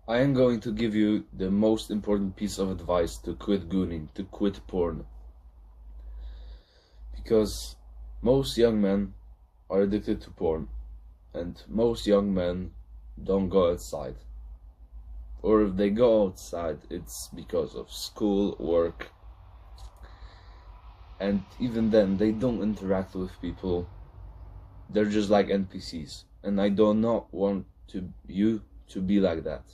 I am going to give you the most important piece of advice to quit gooning, to quit porn. Because most young men are addicted to porn, and most young men don't go outside. Or if they go outside, it's because of school, work, and even then they don't interact with people. They're just like NPCs, and I do not want you to be like that.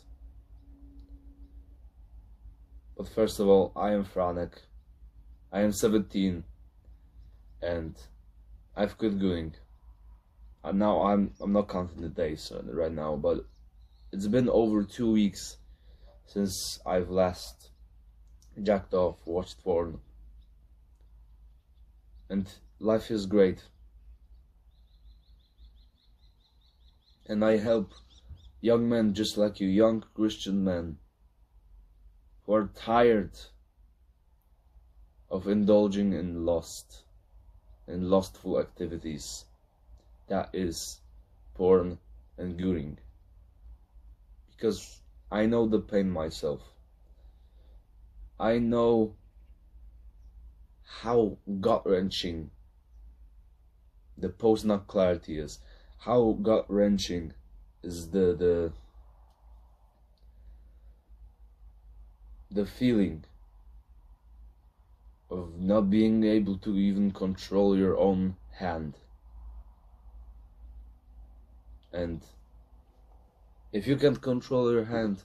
But first of all, I am Franek. I am 17 and I've quit gooning. And now I'm not counting the days right now, but it's been over 2 weeks since I've last jacked off, watched porn. And life is great. And I help young men just like you, young Christian men who are tired of indulging in lustful activities, that is porn and gooning. Because I know the pain myself. I know how gut-wrenching the post-nut clarity is, how gut-wrenching is the feeling of not being able to even control your own hand. And if you can't control your hand,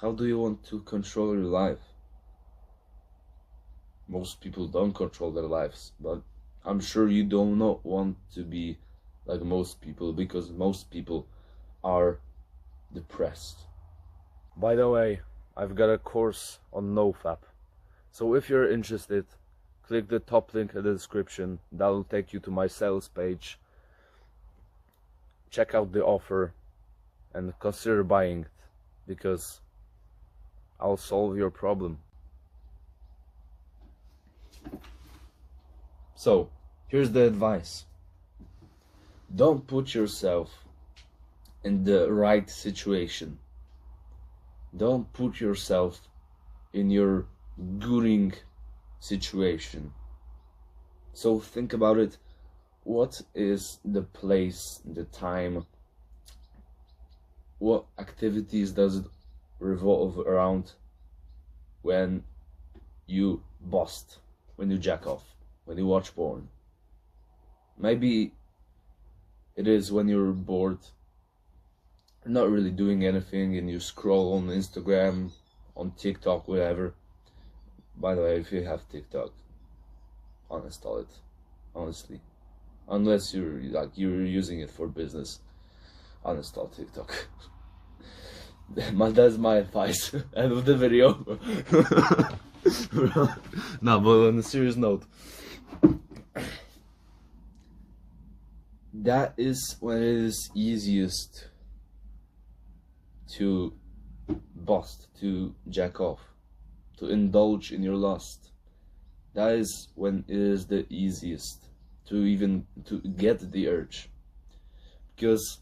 how do you want to control your life? Most people don't control their lives, but I'm sure you do not want to be like most people, because most people are depressed. By the way, I've got a course on NoFap, so if you're interested, click the top link in the description. That'll take you to my sales page. Check out the offer and consider buying it, because I'll solve your problem. So, here's the advice. Don't put yourself in the right situation. Don't put yourself in your gooning situation. So think about it. What is the place, the time? What activities does it revolve around when you bust, when you jack off, when you watch porn? Maybe it is when you're bored, not really doing anything, and you scroll on Instagram, on TikTok, whatever. By the way, if you have TikTok, uninstall it, honestly. Unless you're using it for business, uninstall TikTok. That's my advice. End of the video. No, but on a serious note, that is when it is easiest to bust, to jack off, to indulge in your lust. That is when it is the easiest to get the urge. Because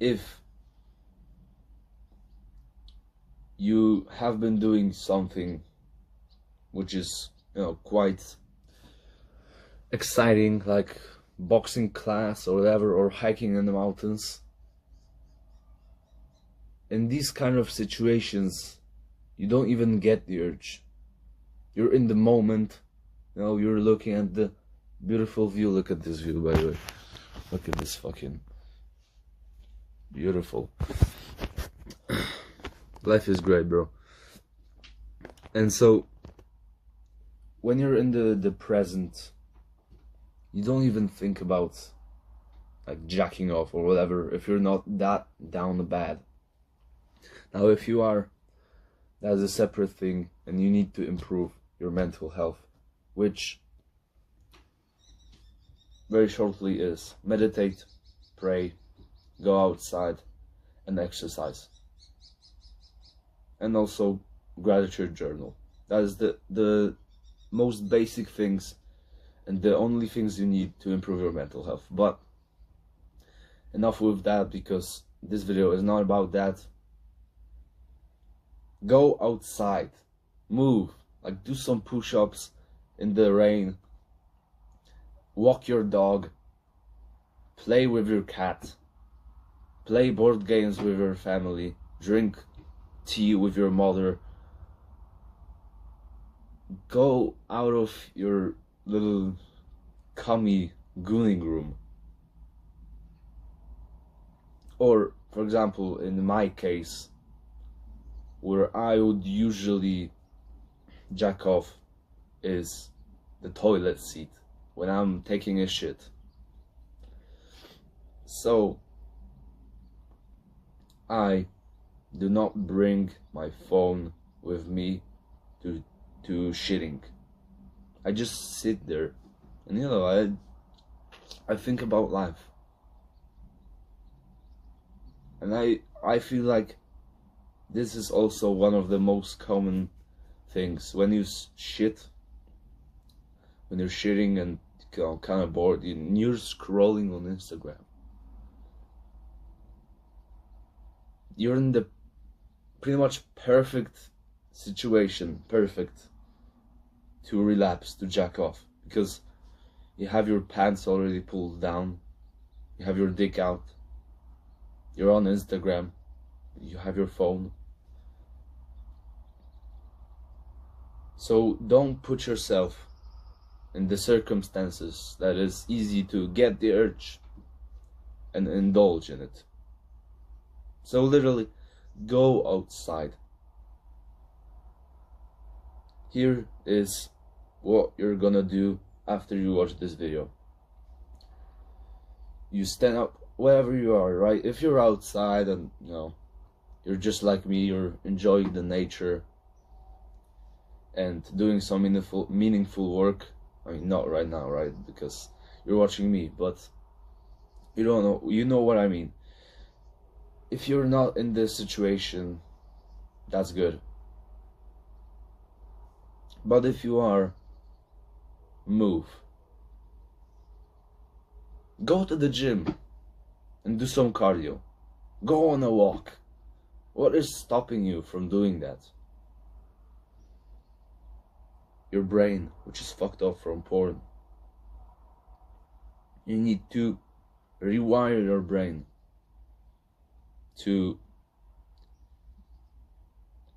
if you have been doing something which is, quite exciting, like boxing class or whatever, or hiking in the mountains, in these kind of situations you don't even get the urge. You're in the moment, you're looking at the beautiful view. Look at this view, by the way. Look at this fucking beautiful. Life is great, bro. And so when you're in the present, you don't even think about like jacking off or whatever if you're not that down bad. Now if you are, that's a separate thing, and you need to improve your mental health, which very shortly is meditate, pray, go outside and exercise, and also gratitude journal. That is the most basic things and the only things you need to improve your mental health. But enough with that, because this video is not about that. Go outside, move, like do some push-ups in the rain, walk your dog, play with your cat, play board games with your family, drink tea with your mother. Go out of your little commie gooning room. Or, for example, in my case, where I would usually jack off is the toilet seat when I'm taking a shit. So I do not bring my phone with me to shitting. I just sit there and I think about life. And I feel like this is also one of the most common things. When you shit, when you're shitting and kind of bored, you're scrolling on Instagram. You're in the pretty much perfect situation, perfect to relapse, to jack off, because you have your pants already pulled down, you have your dick out, you're on Instagram, you have your phone. So don't put yourself in the circumstances that is easy to get the urge and indulge in it. So literally, go outside. Here is what you're gonna do after you watch this video. You stand up wherever you are, right? If you're outside and you're just like me, you're enjoying the nature and doing some meaningful work. I mean, not right now, right? Because you're watching me, but you know what I mean. If you're not in this situation, that's good. But if you are, move. Go to the gym and do some cardio. Go on a walk. What is stopping you from doing that? Your brain, which is fucked up from porn. You need to rewire your brain to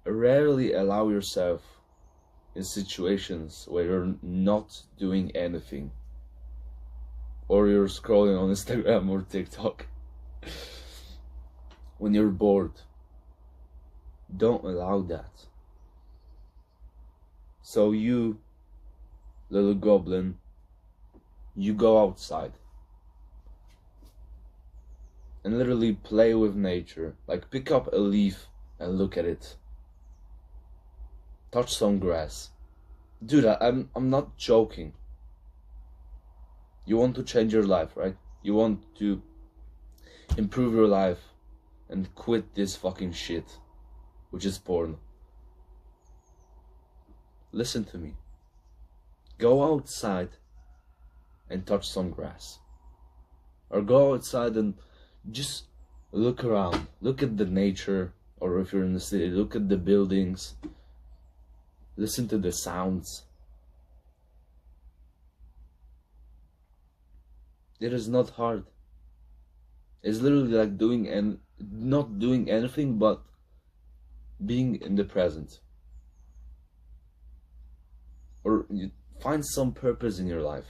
rarely allow yourself in situations where you're not doing anything, or you're scrolling on Instagram or TikTok. When you're bored, don't allow that. So you, little goblin, you go outside and literally play with nature. Like, pick up a leaf and look at it. Touch some grass. Do that. I'm not joking. You want to change your life, right? You want to improve your life and quit this fucking shit, which is porn. Listen to me. Go outside and touch some grass. Or go outside and just look around. Look at the nature, or if you're in the city, look at the buildings. Listen to the sounds. It is not hard. It's literally like not doing anything but being in the present. Or you find some purpose in your life.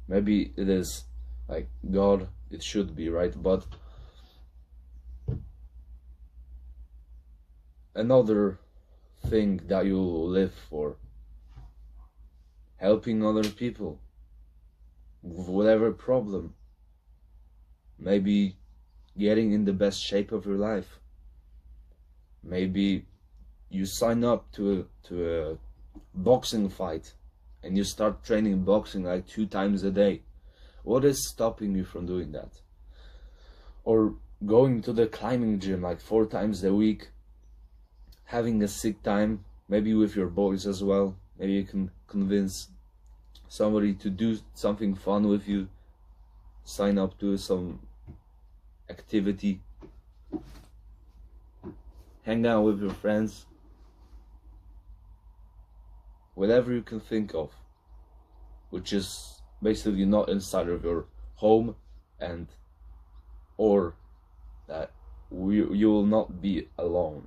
Maybe it is like God, it should be, right? But another thing that you live for, helping other people with whatever problem, maybe getting in the best shape of your life, maybe you sign up to a boxing fight and you start training boxing like 2 times a day. What is stopping you from doing that? Or going to the climbing gym like 4 times a week, having a sick time, maybe with your boys as well. Maybe you can convince somebody to do something fun with you, sign up to some activity. hang out with your friends, whatever you can think of, which is basically not inside of your home, and or that you will not be alone.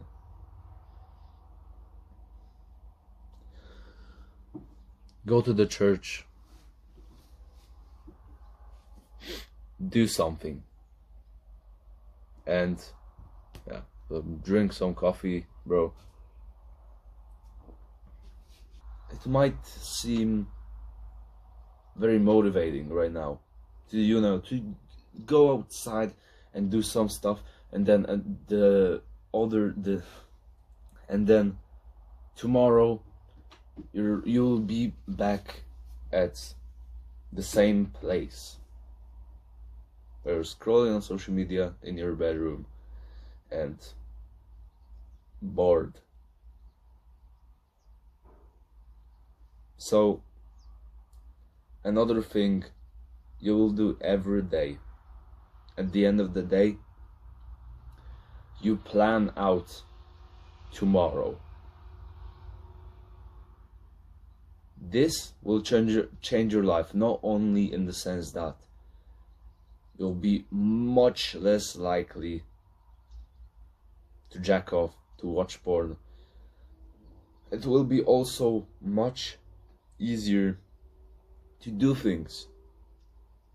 Go to the church, do something, and yeah, drink some coffee, bro. It might seem very motivating right now to go outside and do some stuff, and then and then tomorrow you'll be back at the same place, where you're scrolling on social media in your bedroom and bored. So another thing you will do every day, at the end of the day, you plan out tomorrow. This will change your life, not only in the sense that you'll be much less likely to jack off, to watch porn. It will be also much easier to do things,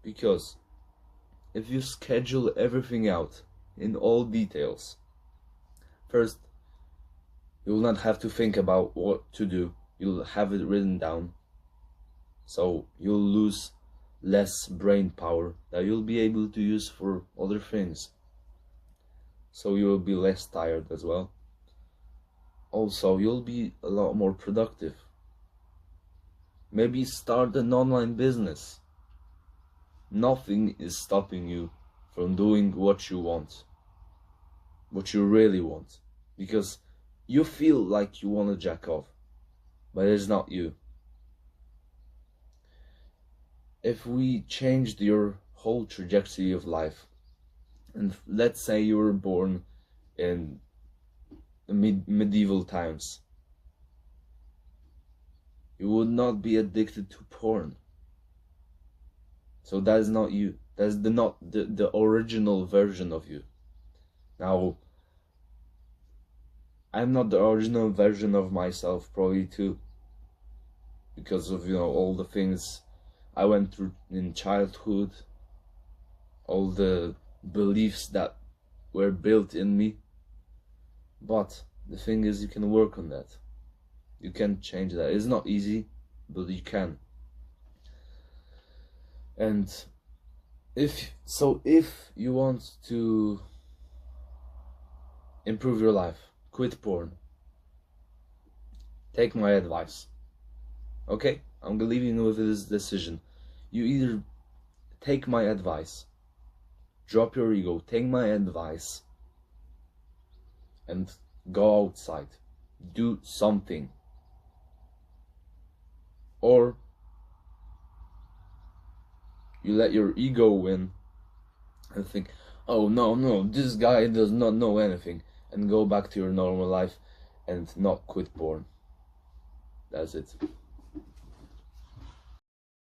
because if you schedule everything out in all details, first, you will not have to think about what to do. You'll have it written down, so you'll lose less brain power that you'll be able to use for other things. So you will be less tired as well. Also, you'll be a lot more productive. Maybe start an online business. Nothing is stopping you from doing what you want, what you really want, because you feel like you want to jack off, but it's not you. If we changed your whole trajectory of life, and let's say you were born in the medieval times, you would not be addicted to porn. So that is not you. That's not the original version of you. Now, I'm not the original version of myself, probably too, because of, all the things I went through in childhood, all the beliefs that were built in me. But the thing is, you can work on that. You can change that. It's not easy, but you can. And if you want to improve your life, quit porn, take my advice. Okay? I'm leaving you with this decision. You either take my advice, drop your ego, take my advice, and go outside, do something. Or you let your ego win and think, oh no, this guy does not know anything, and go back to your normal life and not quit porn. That's it.